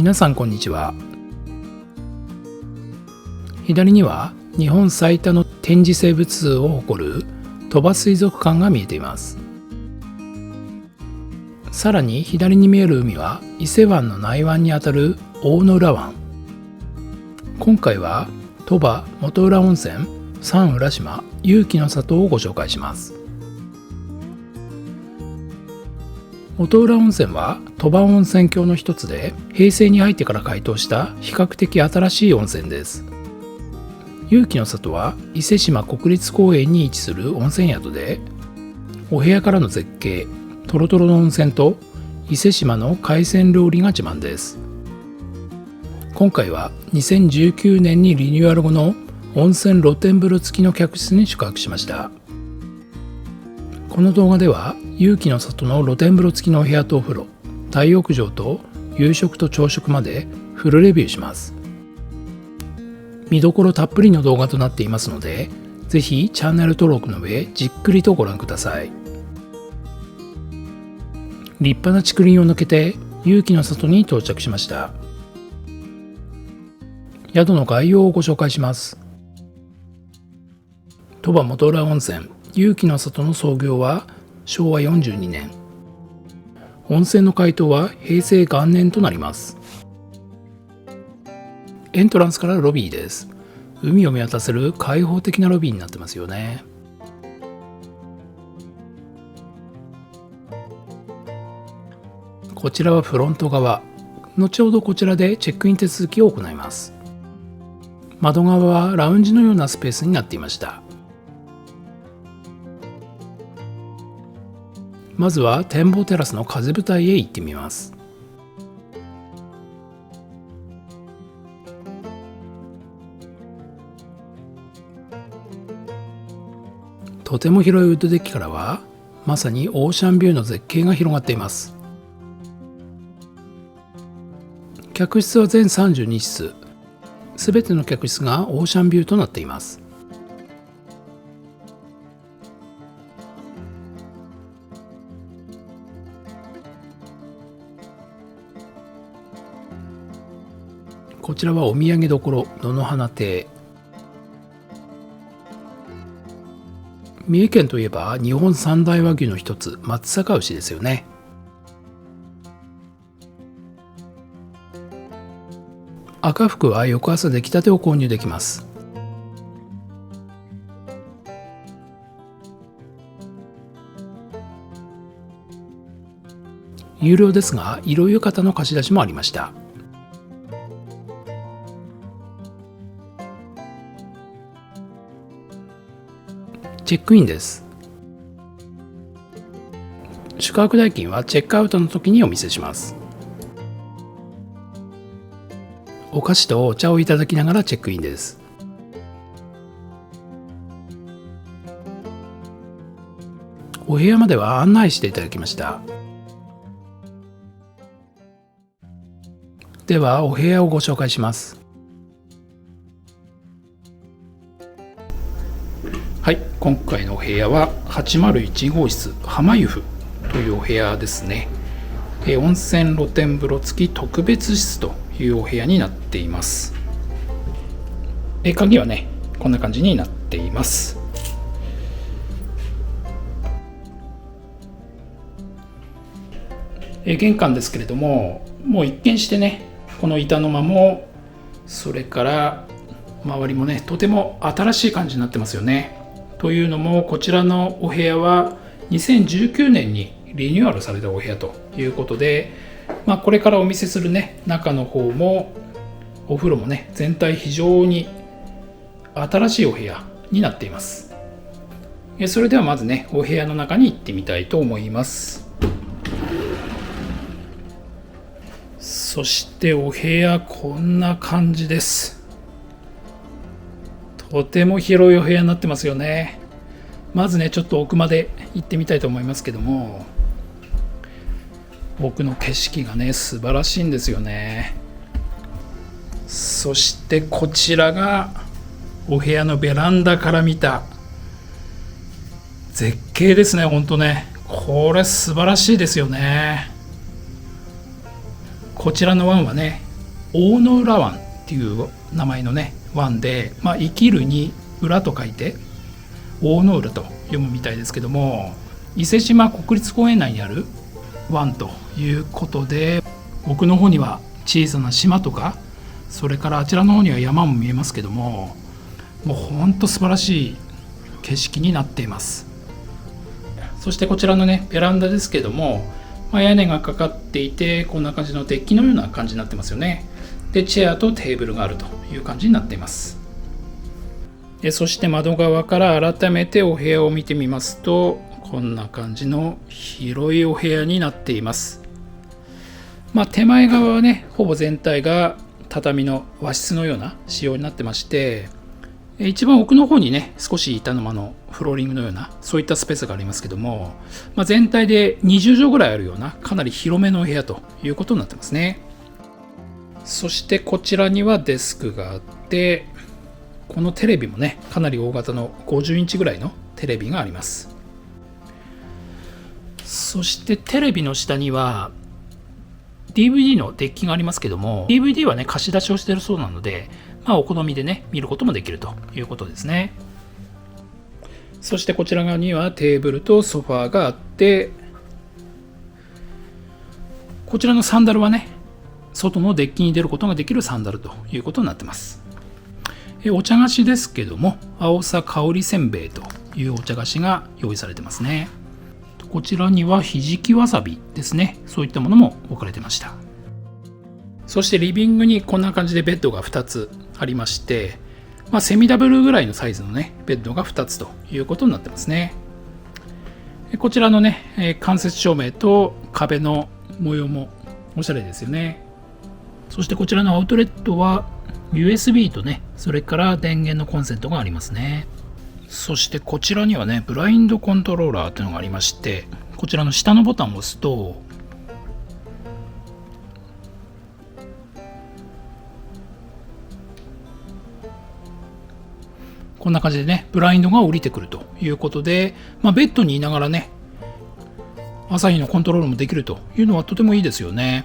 皆さんこんにちは。左には日本最多の展示生物数を誇る鳥羽水族館が見えています。さらに左に見える海は伊勢湾の内湾にあたる大野浦湾。今回は鳥羽元浦温泉、三浦島、勇気の里をご紹介します。元浦温泉は鳥羽温泉郷の一つで、平成に入ってから開湯した比較的新しい温泉です。勇気の里は伊勢志摩国立公園に位置する温泉宿で、お部屋からの絶景、トロトロの温泉と伊勢志摩の海鮮料理が自慢です。今回は2019年にリニューアル後の温泉露天風呂付きの客室に宿泊しました。この動画では勇気の里の露天風呂付きのお部屋とお風呂、大浴場と夕食と朝食までフルレビューします。見どころたっぷりの動画となっていますので、ぜひチャンネル登録の上じっくりとご覧ください。立派な竹林を抜けて勇気の里に到着しました。宿の概要をご紹介します。鳥羽元浦温泉勇気の里の創業は昭和42年。温泉の開湯は平成元年となります。エントランスからロビーです。海を見渡せる開放的なロビーになってますよね。こちらはフロント側。後ほどこちらでチェックイン手続きを行います。窓側はラウンジのようなスペースになっていました。まずは展望テラスの風舞台へ行ってみます。とても広いウッドデッキからはまさにオーシャンビューの絶景が広がっています。客室は全32室、すべての客室がオーシャンビューとなっています。こちらはお土産処野の花亭。三重県といえば日本三大和牛の一つ松阪牛ですよね。赤福は翌朝出来たてを購入できます。有料ですが色浴衣の貸し出しもありました。チェックインです。宿泊代金はチェックアウトの時にお見せします。お菓子とお茶をいただきながらチェックインです。お部屋までは案内していただきました。ではお部屋をご紹介します。はい、今回のお部屋は801号室浜湯布というお部屋ですね。温泉露天風呂付き特別室というお部屋になっています。鍵はねこんな感じになっています。玄関ですけれども、もう一見してねこの板の間もそれから周りもねとても新しい感じになってますよね。というのもこちらのお部屋は2019年にリニューアルされたお部屋ということで、これからお見せするね中の方もお風呂もね全体非常に新しいお部屋になっています。それではまずねお部屋の中に行ってみたいと思います。そしてお部屋こんな感じです。とても広いお部屋になってますよね。まずねちょっと奥まで行ってみたいと思いますけども、奥の景色がね素晴らしいんですよね。そしてこちらがお部屋のベランダから見た絶景ですね。ほんとねこれ素晴らしいですよね。こちらの湾はね大野浦湾っていう名前のね湾で、生きるに浦と書いて大野浦と読むみたいですけども、伊勢志摩国立公園内にある湾ということで、奥の方には小さな島とか、それからあちらの方には山も見えますけども、もうほんと素晴らしい景色になっています。そしてこちらのねベランダですけども、屋根がかかっていて、こんな感じのデッキのような感じになってますよね。でチェアとテーブルがあるという感じになっています。そして窓側から改めてお部屋を見てみますと、こんな感じの広いお部屋になっています。手前側はねほぼ全体が畳の和室のような仕様になってまして、一番奥の方にね少し板の間のフローリングのようなそういったスペースがありますけども、全体で20畳ぐらいあるようなかなり広めのお部屋ということになってますね。そしてこちらにはデスクがあって、このテレビもねかなり大型の50インチぐらいのテレビがあります。そしてテレビの下には DVD のデッキがありますけども、 DVD はね貸し出しをしているそうなので、お好みでね見ることもできるということですね。そしてこちら側にはテーブルとソファーがあって、こちらのサンダルはね外のデッキに出ることができるサンダルということになってます。お茶菓子ですけども、青さ香りせんべいというお茶菓子が用意されてますね。こちらにはひじきわさびですね、そういったものも置かれてました。そしてリビングにこんな感じでベッドが2つありまして、セミダブルぐらいのサイズのねベッドが2つということになってますね。こちらのね間接照明と壁の模様もおしゃれですよね。そしてこちらのアウトレットは USB とね、それから電源のコンセントがありますね。そしてこちらにはねブラインドコントローラーというのがありまして、こちらの下のボタンを押すとこんな感じでねブラインドが降りてくるということで、ベッドにいながらね朝日のコントロールもできるというのはとてもいいですよね。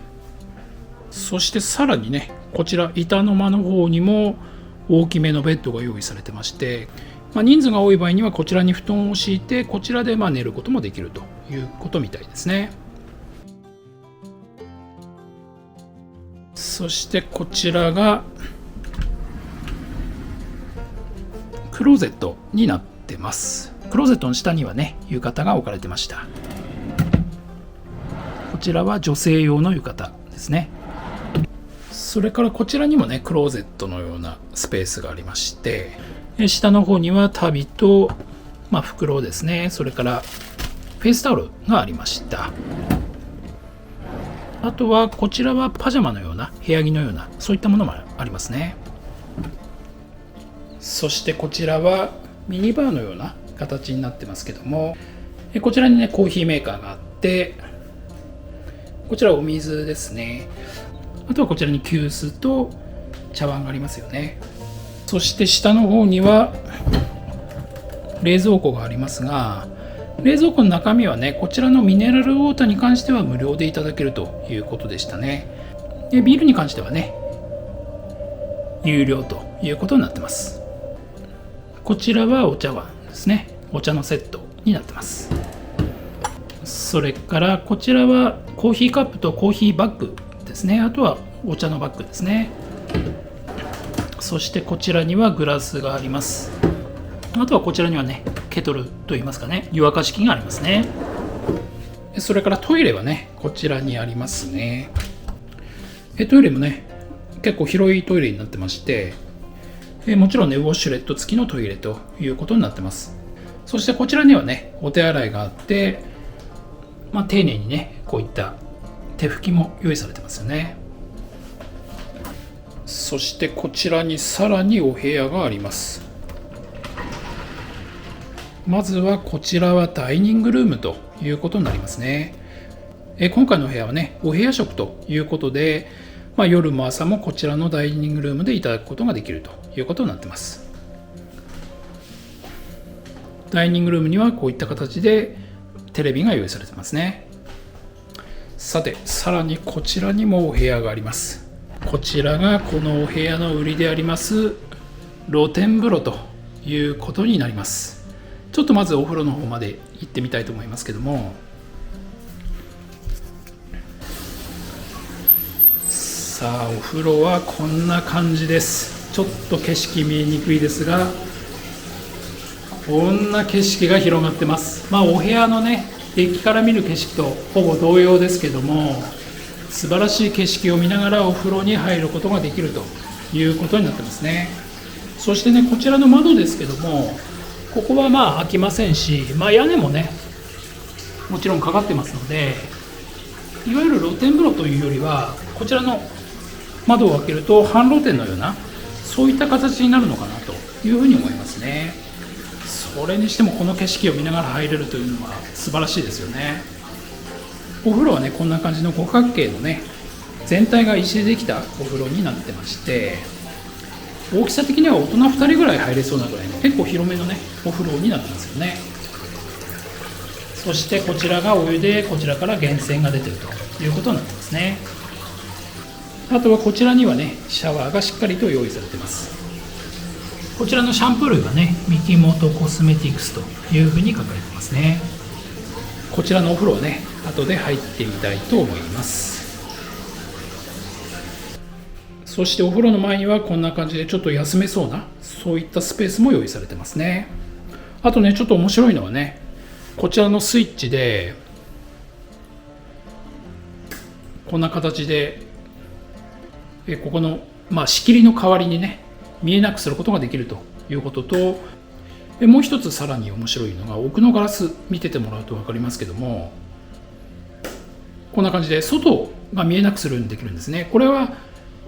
そしてさらにねこちら板の間の方にも大きめのベッドが用意されてまして、人数が多い場合にはこちらに布団を敷いて、こちらで寝ることもできるということみたいですね。そしてこちらがクローゼットになってます。クローゼットの下にはね浴衣が置かれてました。こちらは女性用の浴衣ですね。それからこちらにもねクローゼットのようなスペースがありまして、下の方には足袋と、袋ですね、それからフェイスタオルがありました。あとはこちらはパジャマのような部屋着のようなそういったものもありますね。そしてこちらはミニバーのような形になってますけども、こちらにねコーヒーメーカーがあって、こちらお水ですね。あとはこちらに急須と茶碗がありますよね。そして下の方には冷蔵庫がありますが、冷蔵庫の中身はねこちらのミネラルウォーターに関しては無料でいただけるということでしたね。でビールに関してはね有料ということになってます。こちらはお茶碗ですね、お茶のセットになってます。それからこちらはコーヒーカップとコーヒーバッグですね。あとはお茶のバッグですね。そしてこちらにはグラスがあります。あとはこちらにはねケトルといいますかね、湯沸かし器がありますね。それからトイレはねこちらにありますね。トイレもね結構広いトイレになってまして、もちろんねウォッシュレット付きのトイレということになってます。そしてこちらにはねお手洗いがあって、丁寧にねこういった手拭きも用意されてますよね。そしてこちらにさらにお部屋があります。まずはこちらはダイニングルームということになりますね。今回のお部屋はねお部屋食ということで、夜も朝もこちらのダイニングルームでいただくことができるということになってます。ダイニングルームにはこういった形でテレビが用意されてますね。さてさらにこちらにもお部屋があります。ここちらがこのお部屋の売りであります露天風呂ということになります。ちょっとまずお風呂の方まで行ってみたいと思いますけども、さあお風呂はこんな感じです。ちょっと景色見えにくいですが、こんな景色が広がってます。お部屋のね、デッキから見る景色とほぼ同様ですけども、素晴らしい景色を見ながらお風呂に入ることができるということになってますね。そしてね、こちらの窓ですけども、ここは開きませんし、屋根もねもちろんかかってますので、いわゆる露天風呂というよりは、こちらの窓を開けると半露天のような、そういった形になるのかなというふうに思いますね。それにしてもこの景色を見ながら入れるというのは素晴らしいですよね。お風呂はね、こんな感じの五角形のね、全体が石でできたお風呂になってまして、大きさ的には大人2人ぐらい入れそうなぐらいの結構広めのねお風呂になってますよね。そしてこちらがお湯で、こちらから源泉が出てるということになってますね。あとはこちらにはね、シャワーがしっかりと用意されています。こちらのシャンプー類はね、ミキモトコスメティクスというふうに書かれてますね。こちらのお風呂をね、後で入ってみたいと思います。そしてお風呂の前にはこんな感じでちょっと休めそうな、そういったスペースも用意されてますね。あとね、ちょっと面白いのはね、こちらのスイッチでこんな形でここの仕切りの代わりにね、見えなくすることができるということと、もう一つさらに面白いのが、奥のガラス見ててもらうと分かりますけども、こんな感じで外が見えなくするようにできるんですね。これは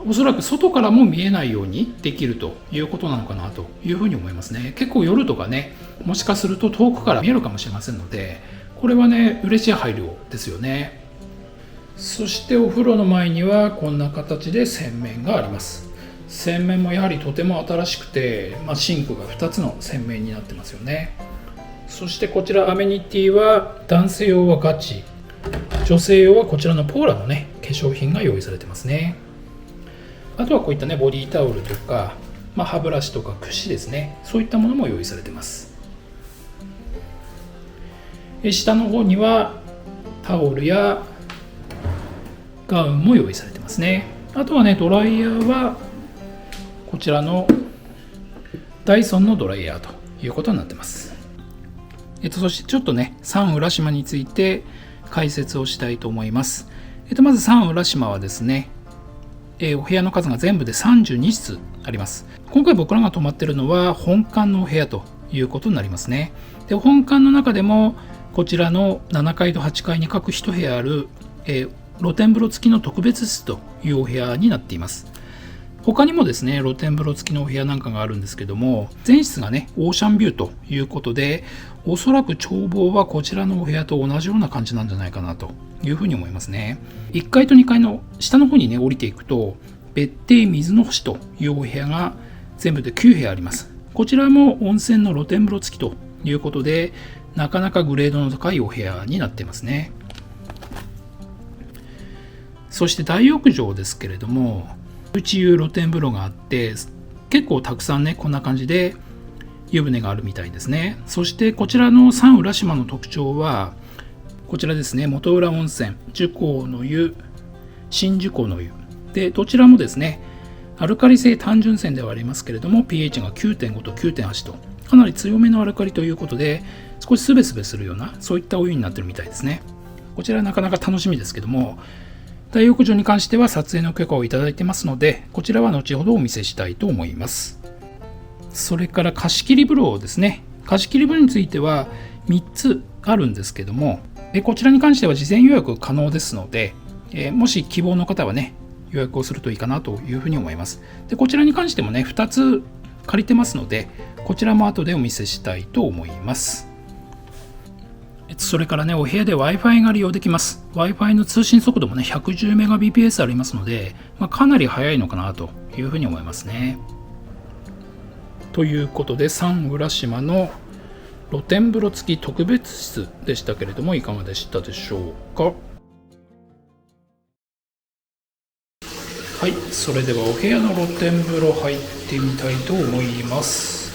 おそらく外からも見えないようにできるということなのかなというふうに思いますね。結構夜とかね、もしかすると遠くから見えるかもしれませんので、これはね、嬉しい配慮ですよね。そしてお風呂の前にはこんな形で洗面があります。洗面もやはりとても新しくて、シンクが2つの洗面になってますよね。そしてこちらアメニティは、男性用はガチ、女性用はこちらのポーラのね、化粧品が用意されてますね。あとはこういったね、ボディタオルとか、歯ブラシとか櫛ですね、そういったものも用意されてます。下の方にはタオルやガウンも用意されてますね。あとはね、ドライヤーはこちらのダイソンのドライヤーということになってます。そしてちょっとね、サン浦島について解説をしたいと思います。まずサン浦島はですね、お部屋の数が全部で32室あります。今回僕らが泊まっているのは本館のお部屋ということになりますね。で、本館の中でもこちらの7階と8階に各1部屋ある、露天風呂付きの特別室というお部屋になっています。他にもですね、露天風呂付きのお部屋なんかがあるんですけども、全室がね、オーシャンビューということで、おそらく眺望はこちらのお部屋と同じような感じなんじゃないかなというふうに思いますね。1階と2階の下の方にね、降りていくと、別邸水の星というお部屋が全部で9部屋あります。こちらも温泉の露天風呂付きということで、なかなかグレードの高いお部屋になっていますね。そして大浴場ですけれども、内湯露天風呂があって、結構たくさんね、こんな感じで湯船があるみたいですね。そしてこちらのサン浦島の特徴はこちらですね、元浦温泉、樹光の湯、新樹光の湯で、どちらもですね、アルカリ性単純泉ではありますけれども、 pH が 9.5 と 9.8 とかなり強めのアルカリということで、少しスベスベするような、そういったお湯になっているみたいですね。こちらはなかなか楽しみですけども、大浴場に関しては撮影の許可をいただいてますので、こちらは後ほどお見せしたいと思います。それから貸し切り風呂ですね。貸し切り風呂については3つあるんですけども、こちらに関しては事前予約可能ですので、もし希望の方はね、予約をするといいかなというふうに思います。で、こちらに関してもね、2つ借りてますので、こちらも後でお見せしたいと思います。それからね、お部屋で Wi-Fi が利用できます。Wi-Fi の通信速度もね、110Mbps ありますので、かなり速いのかなというふうに思いますね。ということで、サン浦島の露天風呂付き特別室でしたけれども、いかがでしたでしょうか。はい、それではお部屋の露天風呂入ってみたいと思います。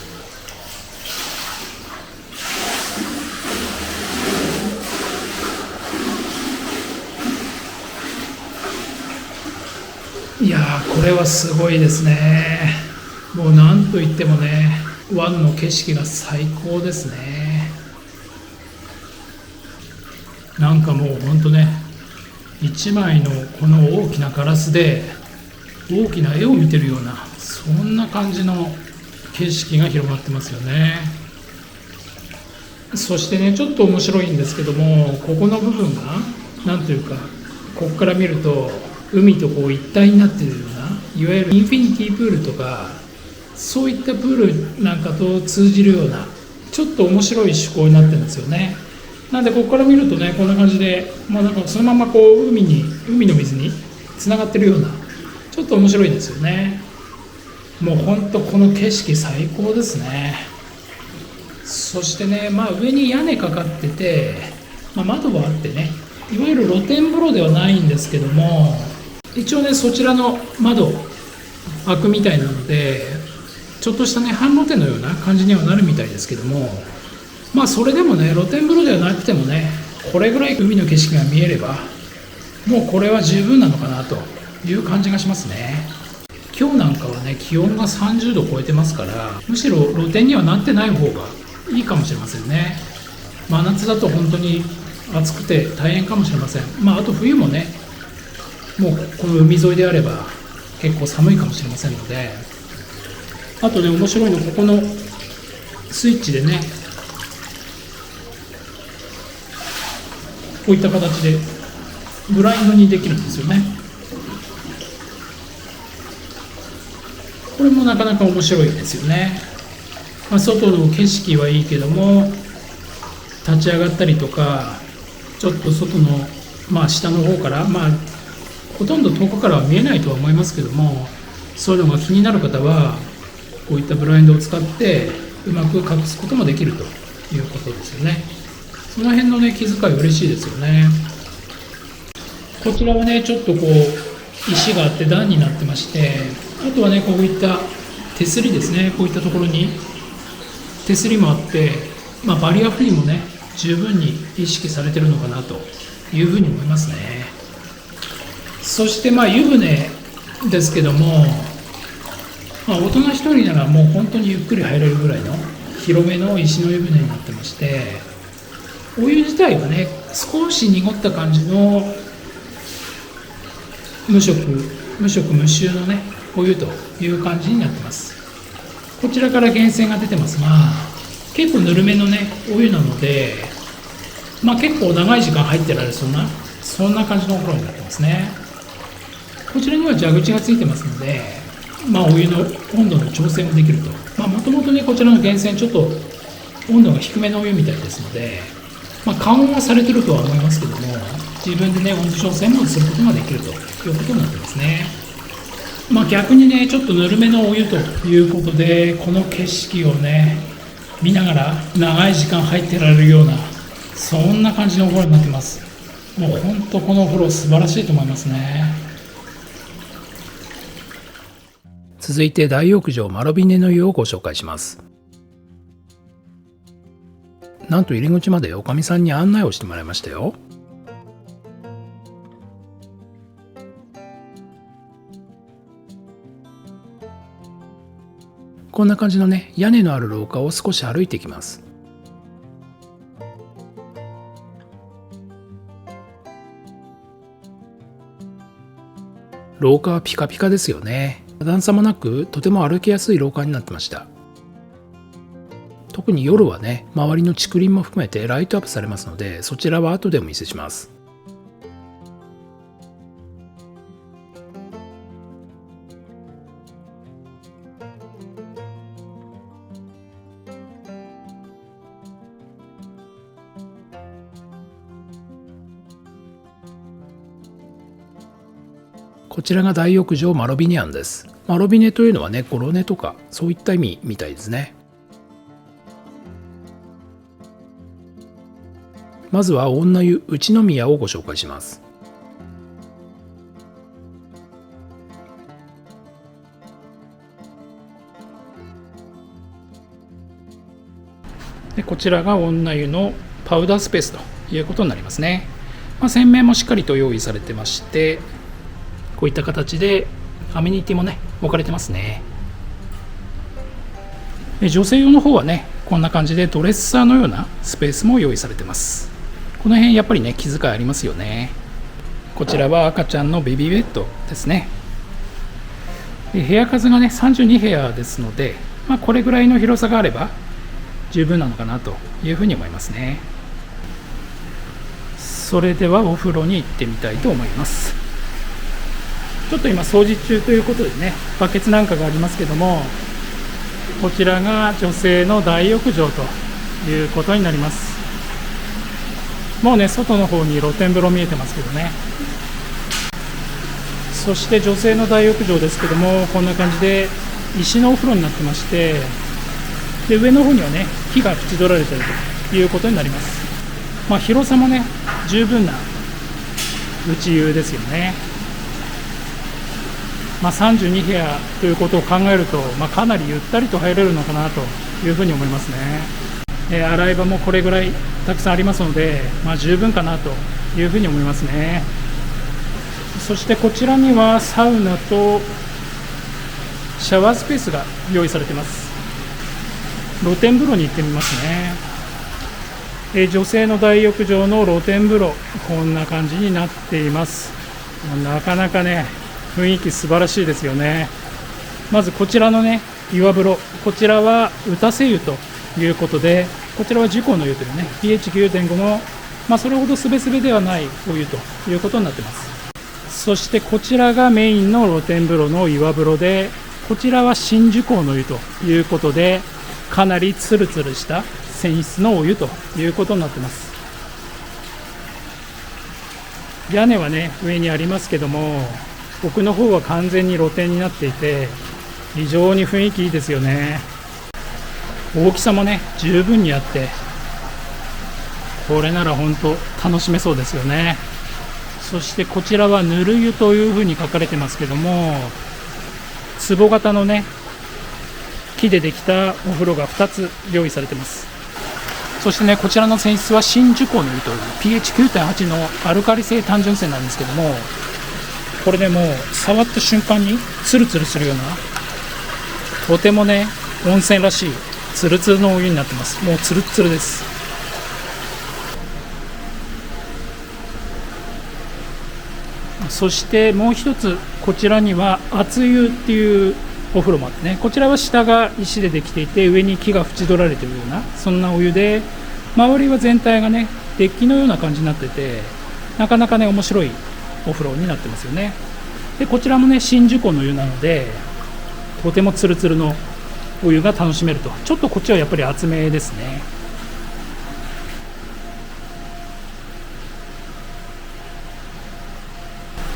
いやー、これはすごいですね。もうなんといってもね、湾の景色が最高ですね。なんかもうほんとね、一枚のこの大きなガラスで大きな絵を見てるような、そんな感じの景色が広がってますよね。そしてね、ちょっと面白いんですけども、ここの部分がなんというか、ここから見ると海とこう一体になっているような、いわゆるインフィニティプールとかそういったプールなんかと通じるような、ちょっと面白い趣向になってるんですよね。なんでここから見るとね、こんな感じで、なんかそのままこう海の水につながってるような、ちょっと面白いですよね。もうほんとこの景色最高ですね。そしてね、上に屋根かかってて、窓はあってね、いわゆる露天風呂ではないんですけども、一応ねそちらの窓開くみたいなので、ちょっとしたね半露天のような感じにはなるみたいですけども、それでもね露天風呂ではなくてもね、これぐらい海の景色が見えればもうこれは十分なのかなという感じがしますね。今日なんかはね気温が30度超えてますから、むしろ露天にはなってない方がいいかもしれませんね。真夏だと本当に暑くて大変かもしれません。あと冬もね、もうこの海沿いであれば結構寒いかもしれませんので、あとね面白いの、ここのスイッチでね、こういった形でブラインドにできるんですよね。これもなかなか面白いですよね。外の景色はいいけども、立ち上がったりとか、ちょっと外の、下の方から、ほとんど遠くからは見えないとは思いますけども、そういうのが気になる方はこういったブラインドを使ってうまく隠すこともできるということですよね。その辺のね気遣い嬉しいですよね。こちらはねちょっとこう石があって段になってまして、あとはねこういった手すりですね、こういったところに手すりもあって、バリアフリーもね十分に意識されてるのかなというふうに思いますね。そして湯船ですけども、大人1人ならもう本当にゆっくり入れるぐらいの広めの石の湯船になってまして、お湯自体はね少し濁った感じの無色無臭のねお湯という感じになってます。こちらから源泉が出てますが、結構ぬるめのねお湯なので、結構長い時間入ってられそうな、そんな感じのお風呂になってますね。こちらには蛇口がついてますので、お湯の温度の調整もできると。もともとねこちらの源泉ちょっと温度が低めのお湯みたいですので、加温はされてるとは思いますけども、自分でね温度調整もすることができるということになってますね。逆にねちょっとぬるめのお湯ということで、この景色をね見ながら長い時間入ってられるような、そんな感じのお風呂になってます。もう本当このお風呂素晴らしいと思いますね。続いて大浴場マロビネの湯をご紹介します。なんと入り口までおかみさんに案内をしてもらいましたよ。こんな感じのね屋根のある廊下を少し歩いていきます。廊下はピカピカですよね。段差もなくとても歩きやすい廊下になってました。特に夜はね周りの竹林も含めてライトアップされますので、そちらは後でお見せします。こちらが大浴場マロビネ庵です。マロビネというのはね、ゴロネとかそういった意味みたいですね。まずは女湯内宮をご紹介します。でこちらが女湯のパウダースペースということになりますね。洗面もしっかりと用意されてまして、こういった形でアメニティもね置かれてますね。女性用の方はねこんな感じでドレッサーのようなスペースも用意されてます。この辺やっぱりね気遣いありますよね。こちらは赤ちゃんのベビーベッドですね。で部屋数がね32部屋ですので、これぐらいの広さがあれば十分なのかなというふうに思いますね。それではお風呂に行ってみたいと思います。ちょっと今掃除中ということでねバケツなんかがありますけども、こちらが女性の大浴場ということになります。もうね外の方に露天風呂見えてますけどね。そして女性の大浴場ですけども、こんな感じで石のお風呂になってまして、で上の方にはね木が縁取られているということになります。広さもね十分な内湯ですよね。32部屋ということを考えると、かなりゆったりと入れるのかなというふうに思いますね。洗い場もこれぐらいたくさんありますので、十分かなというふうに思いますね。そしてこちらにはサウナとシャワースペースが用意されています。露天風呂に行ってみますね。女性の大浴場の露天風呂、こんな感じになっています。なかなかね雰囲気素晴らしいですよね。まずこちらのね岩風呂、こちらは打たせ湯ということで、こちらは自己の湯というね pH9.5 の、それほどすべすべではないお湯ということになっています。そしてこちらがメインの露天風呂の岩風呂で、こちらは真珠港の湯ということで、かなりツルツルした泉質のお湯ということになっています。屋根はね上にありますけども、奥の方は完全に露天になっていて、非常に雰囲気いいですよね。大きさもね十分にあって、これなら本当楽しめそうですよね。そしてこちらはぬる湯というふうに書かれてますけども、壺型のね木でできたお風呂が2つ用意されてます。そしてねこちらの泉質は真珠港の湯という pH9.8 のアルカリ性単純泉なんですけども、これでもう触った瞬間にツルツルするような、とてもね温泉らしいツルツルのお湯になってます。もうツルツルです。そしてもう一つ、こちらには熱湯っていうお風呂もあってね、こちらは下が石でできていて、上に木が縁取られているようなそんなお湯で、周りは全体がねデッキのような感じになってて、なかなかね面白いお風呂になってますよね。でこちらもね真珠湖の湯なので、とてもツルツルのお湯が楽しめると。ちょっとこっちはやっぱり厚めですね。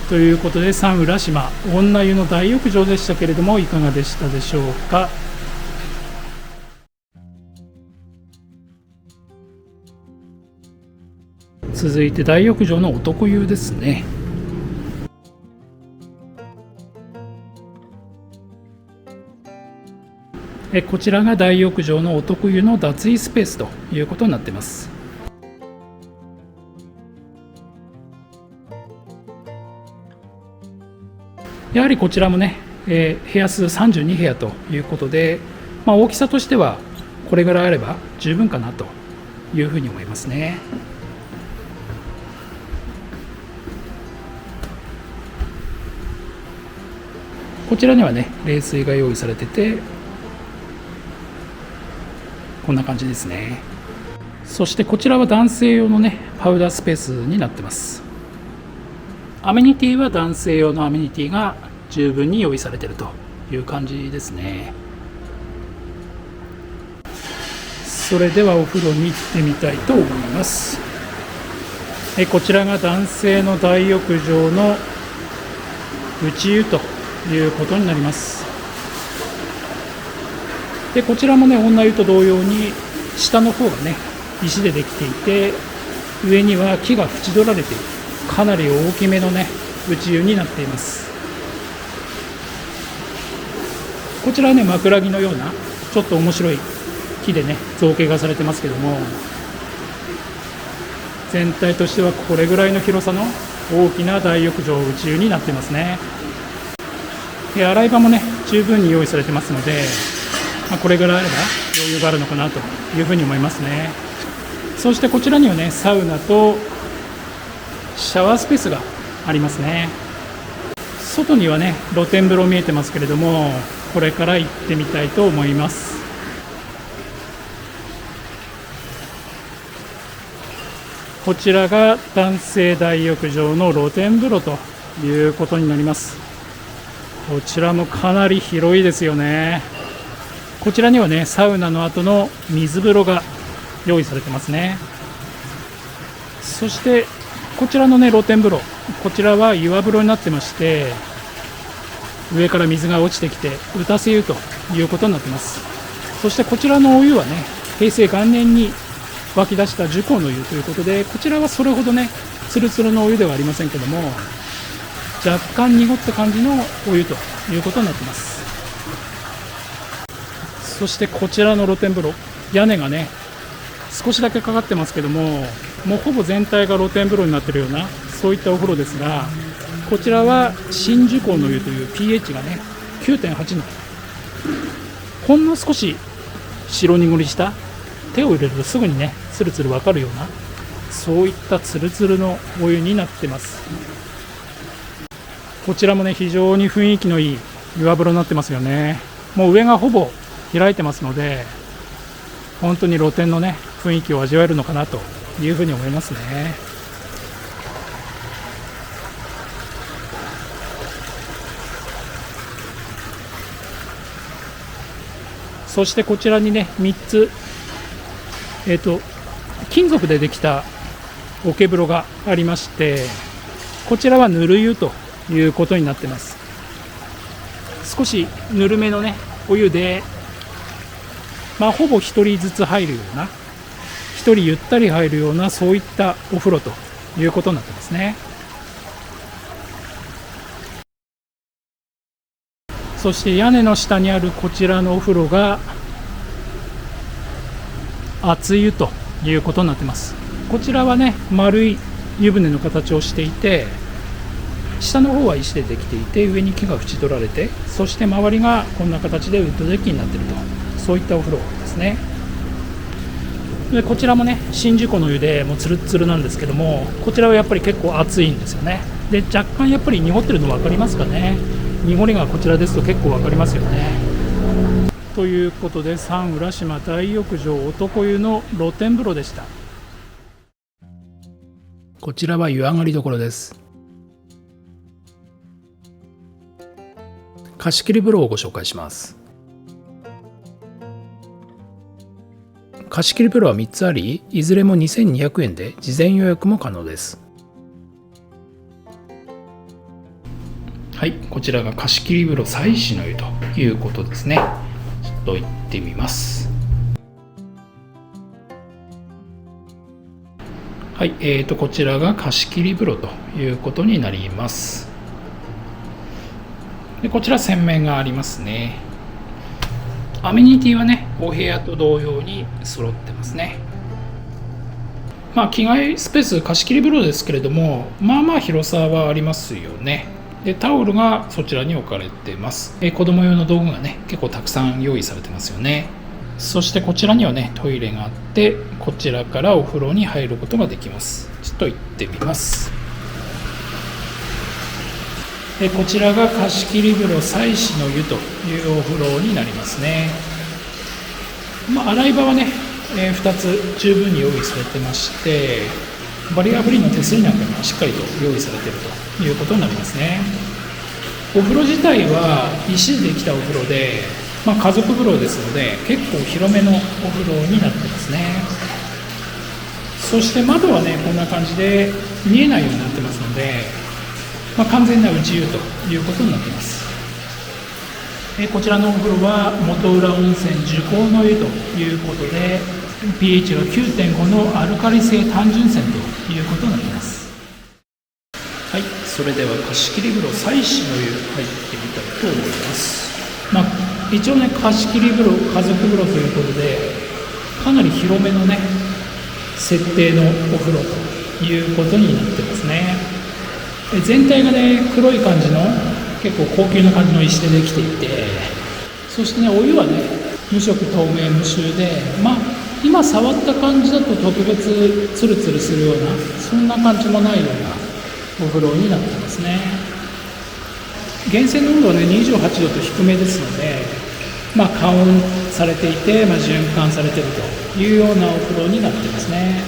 ということで、サン浦島女湯の大浴場でしたけれども、いかがでしたでしょうか。続いて大浴場の男湯ですね。こちらが大浴場の男湯の脱衣スペースということになっています。やはりこちらもね、部屋数32部屋ということで、大きさとしてはこれぐらいあれば十分かなというふうに思いますね。こちらにはね冷水が用意されてて、こんな感じですね。そしてこちらは男性用のねパウダースペースになってます。アメニティは男性用のアメニティが十分に用意されているという感じですね。それではお風呂に行ってみたいと思います。こちらが男性の大浴場の内湯ということになります。でこちらもね女湯と同様に下の方がね石でできていて、上には木が縁取られている、かなり大きめのね内湯になっています。こちらはね枕木のようなちょっと面白い木でね造形がされてますけども、全体としてはこれぐらいの広さの大きな大浴場内湯になっていますね。で洗い場もね十分に用意されてますので、これぐらいあれば余裕があるのかなというふうに思いますね。そしてこちらにはねサウナとシャワースペースがありますね。外にはね露天風呂見えてますけれども、これから行ってみたいと思います。こちらが男性大浴場の露天風呂ということになります。こちらもかなり広いですよね。こちらにはねサウナの後の水風呂が用意されてますね。そしてこちらのね露天風呂、こちらは岩風呂になってまして、上から水が落ちてきて打たせ湯ということになってます。そしてこちらのお湯はね平成元年に湧き出した樹洪の湯ということで、こちらはそれほどねツルツルのお湯ではありませんけども、若干濁った感じのお湯ということになってます。そしてこちらの露天風呂、屋根がね少しだけかかってますけども、もうほぼ全体が露天風呂になっているようなそういったお風呂ですが、こちらは新樹洪の湯という pH がね 9.8 のほんの少し白濁りした、手を入れるとすぐにねツルツル分かるようなそういったツルツルのお湯になってます。こちらもね非常に雰囲気のいい岩風呂になってますよね。もう上がほぼ開いてますので、本当に露天のね雰囲気を味わえるのかなというふうに思いますね。そしてこちらにね3つ、金属でできた桶風呂がありまして、こちらはぬる湯ということになってます。少しぬるめのねお湯で、ほぼ1人ずつ入るような、1人ゆったり入るようなそういったお風呂ということになってますね。そして屋根の下にあるこちらのお風呂が熱湯ということになってます。こちらはね丸い湯船の形をしていて、下の方は石でできていて、上に木が縁取られて、そして周りがこんな形でウッドデッキになっていると、そういったお風呂ですね。でこちらもね新樹湖の湯でもうツルッツルなんですけども、こちらはやっぱり結構熱いんですよね。で若干やっぱり濁ってるの分かりますかね。濁りがこちらですと結構分かりますよね。ということで三浦島大浴場男湯の露天風呂でした。こちらは湯上がりどころです。貸し切り風呂をご紹介します。貸し切り風呂は3つあり、いずれも2200円で事前予約も可能です。はい、こちらが貸し切り風呂妻子の湯ということですね。ちょっと行ってみます。はい、こちらが貸し切り風呂ということになります。でこちら洗面がありますね。アメニティはねお部屋と同様に揃ってますね。着替えスペース貸し切り風呂ですけれども、広さはありますよね。でタオルがそちらに置かれてます。子供用の道具がね結構たくさん用意されてますよね。そしてこちらにはねトイレがあって、こちらからお風呂に入ることができます。ちょっと行ってみます。でこちらが貸し切り風呂妻子の湯というお風呂になりますね。洗い場はね、2つ十分に用意されてまして、バリアフリーの手すりなんかがしっかりと用意されているということになりますね。お風呂自体は石でできたお風呂で、家族風呂ですので結構広めのお風呂になってますね。そして窓はねこんな感じで見えないようになってますので、完全な内湯ということになっています。こちらのお風呂は元浦温泉樹洪の湯ということで pH が 9.5 のアルカリ性単純泉ということになります。はい、それでは貸し切り風呂妻子の湯入ってみたいと思います。一応ね貸し切り風呂家族風呂ということでかなり広めのね設定のお風呂ということになってますね。全体がね黒い感じの結構高級な感じの石でできていて、そしてねお湯はね無色透明無臭で、今触った感じだと特別ツルツルするようなそんな感じもないようなお風呂になってますね。源泉の温度はね28度と低めですので、加温されていて、循環されているというようなお風呂になってますね。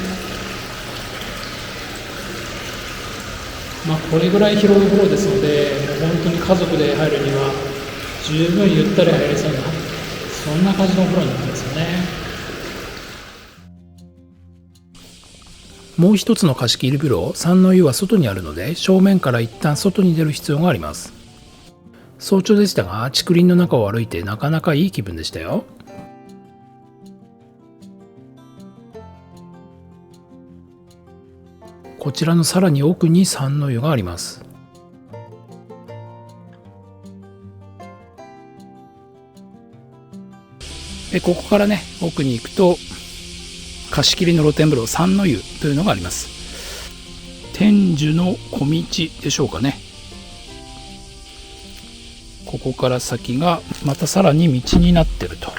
これぐらい広いお風呂ですので、本当に家族で入るには十分ゆったり入れそうなそんな感じのお風呂になってますよね。もう一つの貸し切り風呂、三の湯は外にあるので、正面から一旦外に出る必要があります。早朝でしたが、竹林の中を歩いてなかなかいい気分でしたよ。こちらのさらに奥に三の湯があります。ここからね奥に行くと貸し切りの露天風呂三の湯というのがあります。天寿の小道でしょうかね。ここから先がまたさらに道になってると。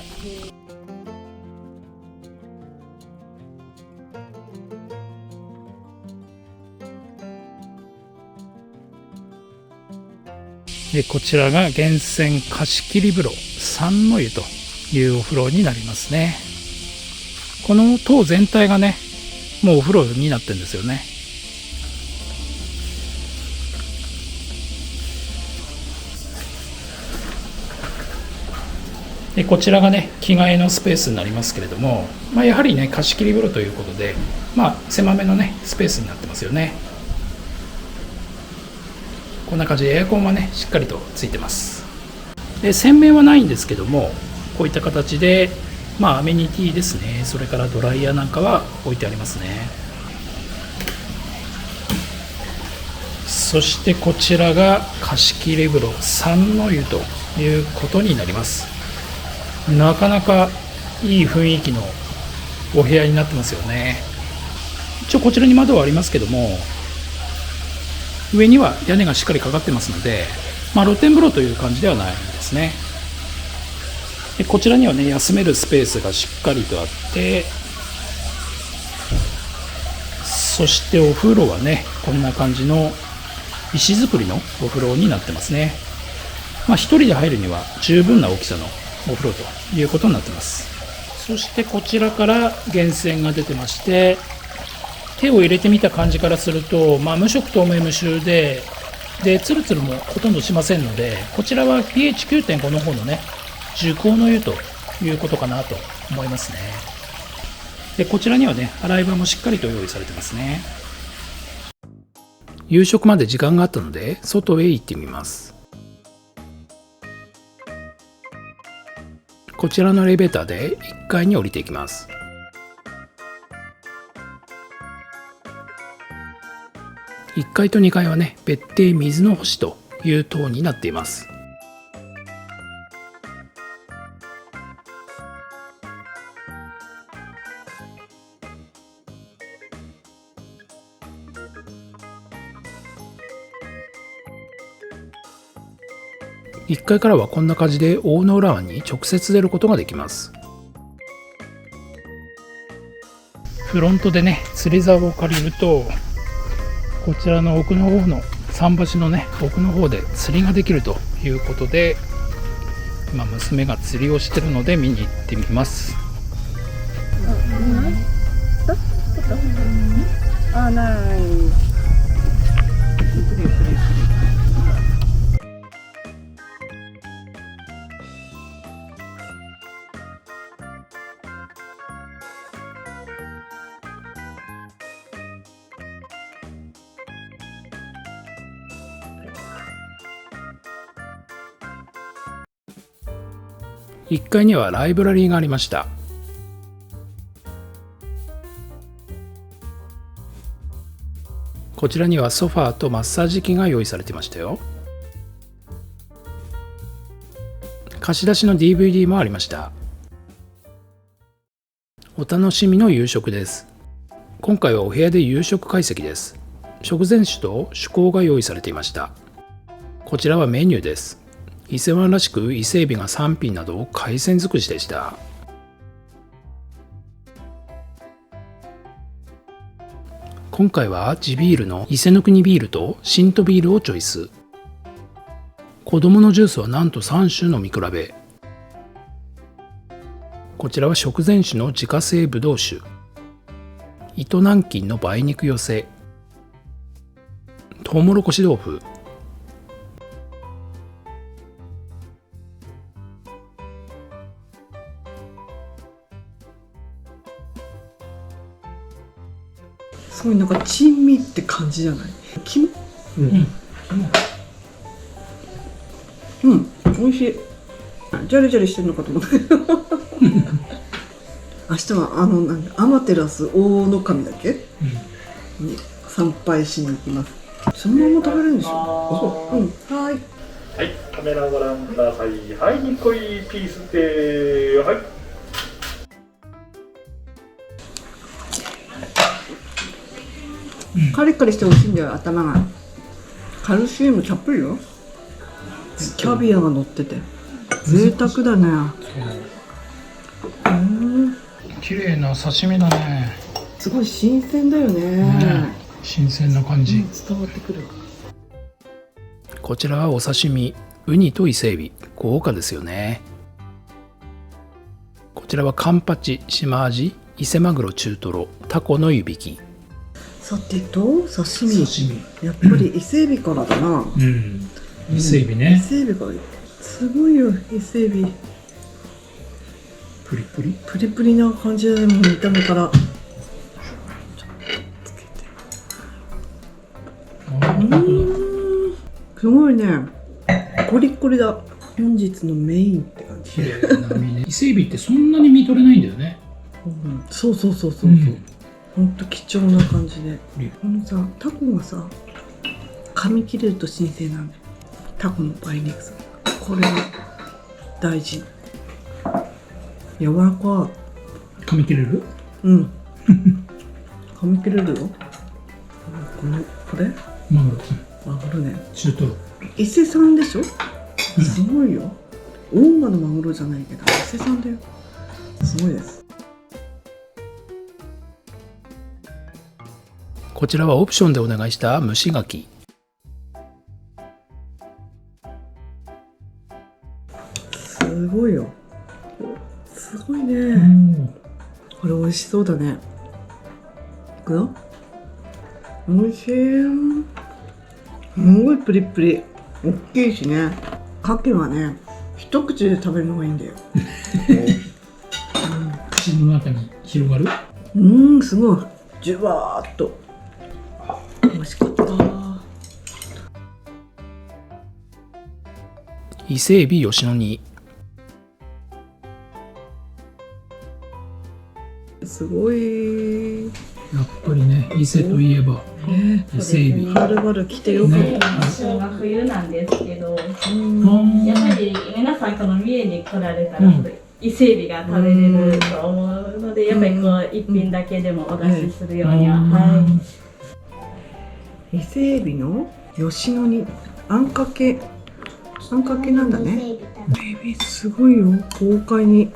こちらが源泉貸し切り風呂三の湯というお風呂になりますね。この塔全体がねもうお風呂になってるんですよね。こちらがね着替えのスペースになりますけれども、やはりね貸し切り風呂ということで、狭めのねスペースになってますよね。こんな感じでエアコンはねしっかりとついてます。洗面はないんですけども、こういった形でアメニティですね、それからドライヤーなんかは置いてありますね。そしてこちらが貸し切り風呂三の湯ということになります。なかなかいい雰囲気のお部屋になってますよね。一応こちらに窓はありますけども、上には屋根がしっかりかかってますので、露天風呂という感じではないですね。でこちらにはね休めるスペースがしっかりとあって、そしてお風呂はねこんな感じの石造りのお風呂になってますね。一人で入るには十分な大きさのお風呂ということになってます。そしてこちらから源泉が出てまして、手を入れてみた感じからすると、無色透明無臭でツルツルもほとんどしませんので、こちらは pH9.5 の方のね受講の湯ということかなと思いますね。でこちらにはね洗い場もしっかりと用意されてますね。夕食まで時間があったので外へ行ってみます。こちらのエレベーターで1階に降りていきます。1階と2階はね別邸水の星という棟になっています。1階からはこんな感じで大野浦湾に直接出ることができます。フロントでね釣り竿を借りると、こちらの奥の方の桟橋のね奥の方で釣りができるということで、今娘が釣りをしてるので見に行ってみます。1階にはライブラリーがありました。こちらにはソファーとマッサージ機が用意されていましたよ。貸し出しの DVD もありました。お楽しみの夕食です。今回はお部屋で夕食会席です。食前酒と酒肴が用意されていました。こちらはメニューです。伊勢湾らしく伊勢海老が3品など海鮮尽くしでした。今回は地ビールの伊勢の国ビールと新都ビールをチョイス。子供のジュースはなんと3種飲み比べ。こちらは食前酒の自家製ぶどう酒、糸南京の梅肉寄せ、とうもろこし豆腐、すごいなんか珍味って感じじゃない？肝？美味しい。ジャリジャリしてるのかと思った。明日はなんかアマテラス大野神だっけ？に参拝しに行きます。そのまま食べれるんでしょ？はい。はい、カメラご覧ください。はい、にっこりピースで、はい。カリカリして美味しいんだよ、頭が。カルシウムたっぷりよ。キャビアが乗ってて贅沢だね。綺麗な刺身だね。すごい新鮮だよね。新鮮な感じ、伝わってくる。こちらはお刺身、ウニと伊勢海老、豪華ですよね。こちらはカンパチ、シマアジ、伊勢マグロ中トロ、タコの湯引き。さてと刺身、やっぱり伊勢海老からだな。伊勢海老ね。伊勢海老からすごいよ。伊勢海老プリプリプリプリな感じだね。もう見た目からすごいね。コリコリだ。本日のメインって感じ。綺麗な身ね。伊勢海老ってそんなに身取れないんだよね。そう、ほんと貴重な感じで。このさ、タコがさ、噛み切れると新鮮なんだよ。タコの梅肉さ、これが大事。柔らかい。噛み切れる？噛み切れるよ。これマグロね。中トロ。伊勢産でしょ？すごいよ。大間のマグロじゃないけど伊勢産だよ。すごいです。こちらはオプションでお願いした蒸し牡蠣。すごいよ。すごいね。これ美味しそうだね。いくよ。美味しい。すごいプリプリ。大きいしね。牡蠣はね、一口で食べるのがいいんだよ。口の中に広がる。すごい。じゅわーっと。美味しかった。伊勢海老吉野煮。すごい。やっぱりね、伊勢といえば伊勢海老。はるばる来てよかった。旬は冬なんですけど、やっぱり皆さんこの三重に来られたら伊勢海老が食べれると思うので、やっぱりこう一品だけでもお出しするようには。伊勢海老の吉野煮、あんかけなんだね。エビすごいよ、豪快に。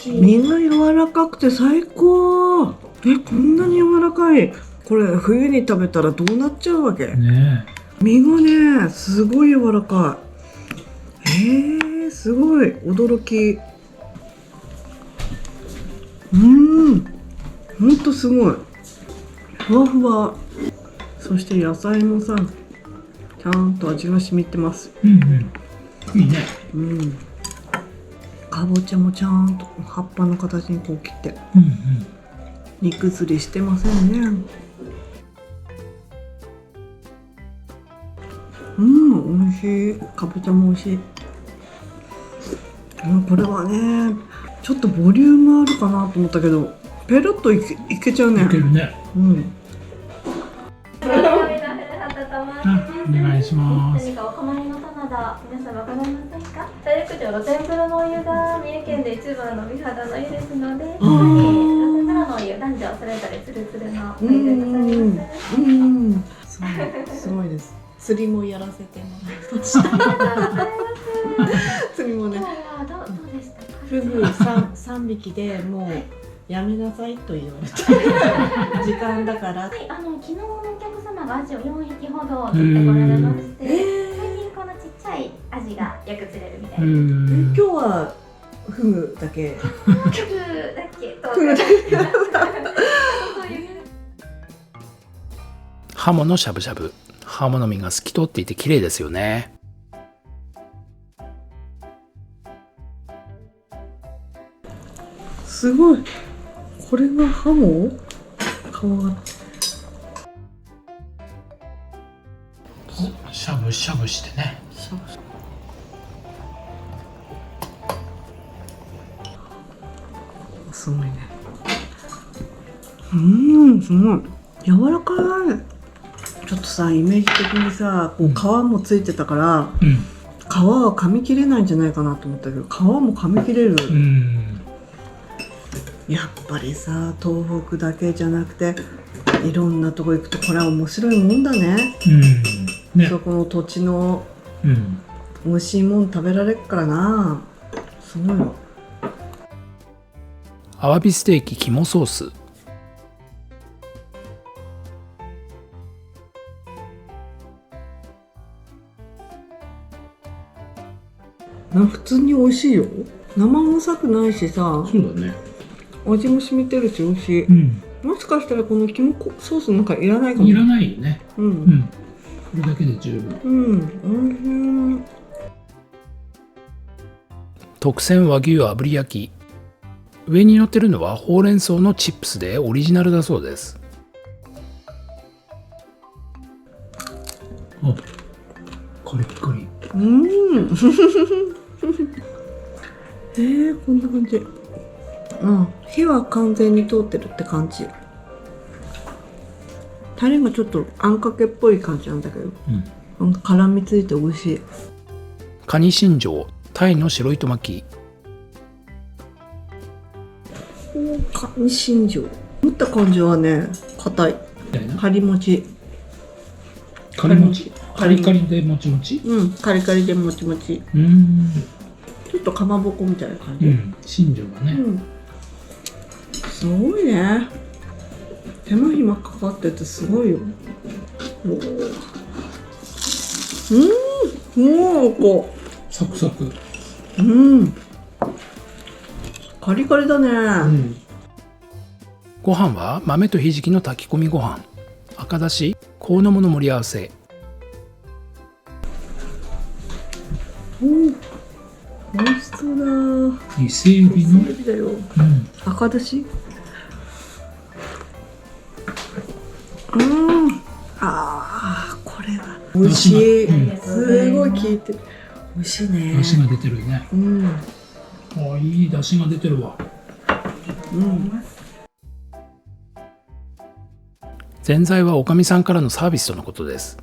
身が柔らかくて最高。こんなに柔らかい。これ冬に食べたらどうなっちゃうわけね。身がね、すごい柔らかい。すごい驚き。ほんとすごい。ふわふわ。そして野菜もさ、ちゃんと味が染みてます。いいね。かぼちゃもちゃんと葉っぱの形にこう切って、煮崩れしてませんね。美味しい。かぼちゃも美味しい。これはね、ちょっとボリュームあるかなと思ったけど、ペロッといけちゃうね。いけるね。うん。お願いします。何かお困りの棚田、皆様ございませんか？大浴場露天風呂のお湯が三重県で一番の美肌の湯ですので、露天風呂のお湯、男女それぞれツルツルのお湯でございます。すごいです。釣りもやらせてもらいました。釣りもね。今日はどうでしたか？フグ3匹でもうやめなさいと言われた。時間だから。はい、昨日のお客様がアジを4匹ほど釣ってこられまして、最近このちっちゃいアジがよく釣れるみたいです。今日はフグだけ。フグだけと。ハモのしゃぶしゃぶ。ハモの身が透き通っていて綺麗ですよね。すごい。これがハモ？皮が。しゃぶしゃぶしてね。すごいね。すごい。柔らかい。ちょっとさ、イメージ的にさ、こう皮もついてたから、皮は噛み切れないんじゃないかなと思ったけど、皮も噛み切れる。やっぱりさ、東北だけじゃなくていろんなとこ行くとこれは面白いもんだね。そこの土地の美味しいもん食べられるからな。すごいわ。アワビステーキ肝ソース。普通に美味しいよ。生臭くないしさ。そうだね。味も染みてるし美味しい。もしかしたらこの肝ソースなんかいらないかも。いらないよね。これだけで十分。特選和牛炙り焼き。上に乗ってるのはほうれん草のチップスでオリジナルだそうです。あ、カリカリ。こんな感じ。火は完全に通ってるって感じ。タレがちょっとあんかけっぽい感じなんだけど、絡みついて美味しい。カニ新庄、タイの白糸巻き。カニ新庄。持った感じはね、硬い。カリもち。カリもち。カリカリでもちもち。カリカリでもちもち。ちょっとかまぼこみたいな感じ。新庄がね。すごいね。手間暇かかっててすごいよ。もうこうサクサク。カリカリだね。ご飯は豆とひじきの炊き込みご飯、赤だし、コウノモの盛り合わせ。美味しそうだ。伊勢エビの。伊勢エビだよ。赤だし。これは美味しい。すごい効いてる。美味しいね。出汁が出てるね。いい出汁が出てるわ。ぜんざいはおかみさんからのサービスとのことです。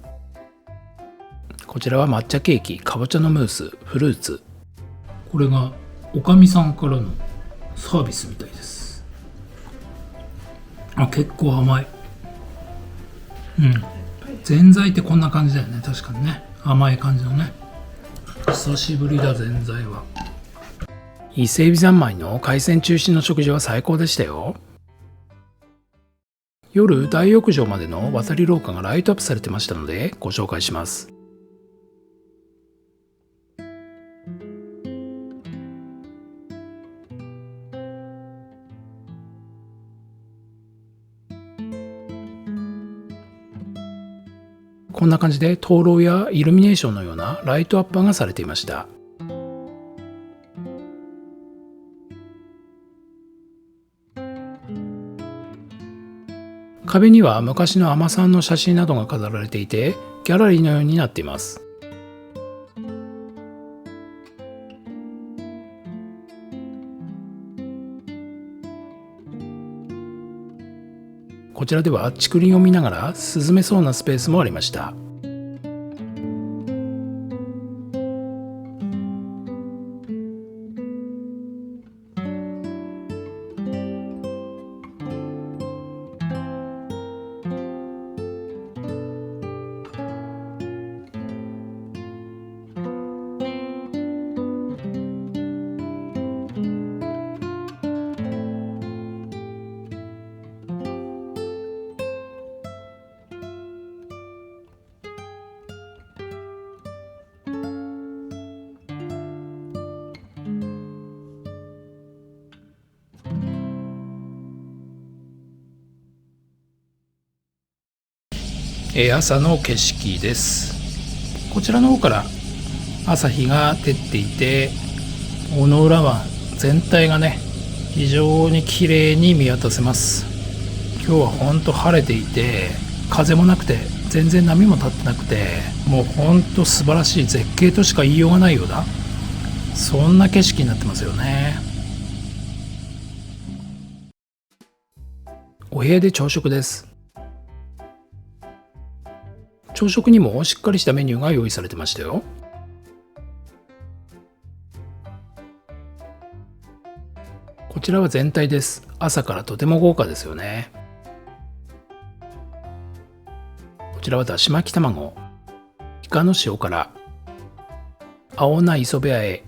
こちらは抹茶ケーキ、かぼちゃのムース、フルーツ。これがおかみさんからのサービスみたいです。結構甘い。ぜんざいってこんな感じだよね。確かにね、甘い感じのね。久しぶりだ、ぜんざいは。伊勢海老三昧の海鮮中心の食事は最高でしたよ。夜、大浴場までの渡り廊下がライトアップされてましたのでご紹介します。こんな感じで灯籠やイルミネーションのようなライトアップがされていました。壁には昔の海女さんの写真などが飾られていて、ギャラリーのようになっています。こちらでは竹林を見ながら涼めそうなスペースもありました。朝の景色です。こちらの方から朝日が照っていて、小野浦湾全体がね非常に綺麗に見渡せます。今日は本当晴れていて、風もなくて全然波も立ってなくて、もう本当素晴らしい絶景としか言いようがないような、そんな景色になってますよね。お部屋で朝食です。朝食にもしっかりしたメニューが用意されてましたよ。こちらは全体です。朝からとても豪華ですよね。こちらはだし巻き卵、イカの塩辛、青菜磯辺あえ、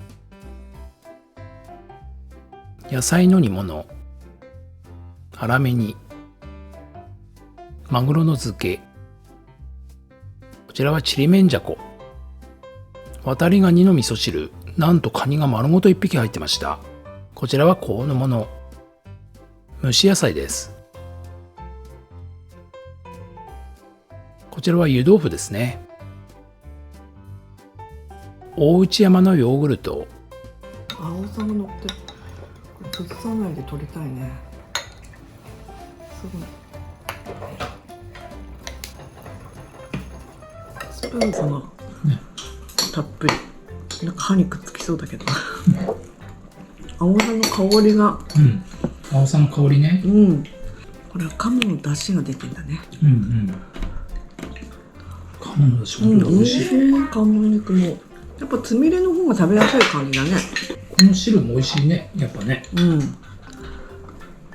野菜の煮物、粗め煮、マグロの漬け、こちらはちりめんじゃこ、渡りガニの味噌汁、なんとカニが丸ごと1匹入ってました。こちらは香の物、蒸し野菜です。こちらは湯豆腐ですね。大内山のヨーグルト、青さが乗ってる。これ崩さないで取りたいね。すごい。スプーンかな、たっぷり。なんか歯にくっつきそうだけど。青さの香りが。青さの香りね。これは鴨の出汁が出てんだね。鴨の出汁が美味しい。鴨肉も。やっぱつみれの方が食べやすい感じだね。この汁も美味しいね、やっぱね。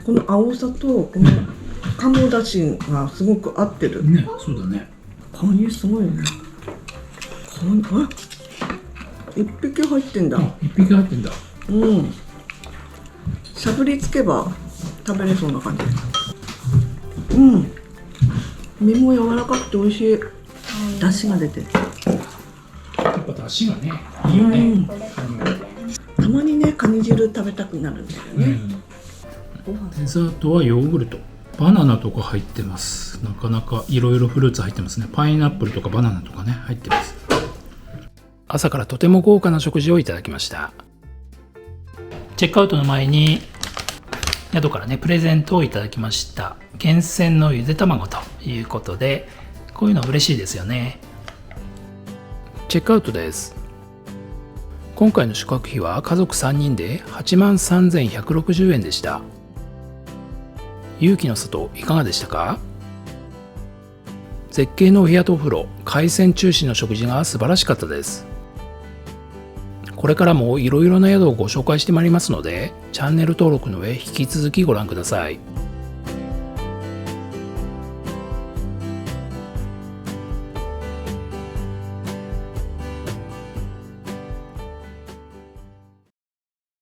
この青さとこの鴨だしがすごく合ってる。ね、そうだね。カニすごいね。一匹入ってんだ。一匹入ってんだ。しゃぶりつけば食べれそうな感じ。身も柔らかくて美味しい。出汁が出てる。やっぱ出汁がね、いいよね。たまにね、カニ汁食べたくなるんだよね。デザートはヨーグルト、バナナとか入ってます。なかなかいろいろフルーツ入ってますね。パイナップルとかバナナとかね入ってます。朝からとても豪華な食事をいただきました。チェックアウトの前に宿からねプレゼントをいただきました。厳選のゆで卵ということで、こういうの嬉しいですよね。チェックアウトです。今回の宿泊費は家族3人で83,160円でした。勇気の里いかがでしたか？絶景のお部屋とお風呂、海鮮中心の食事が素晴らしかったです。これからもいろいろな宿をご紹介してまいりますので、チャンネル登録の上引き続きご覧ください。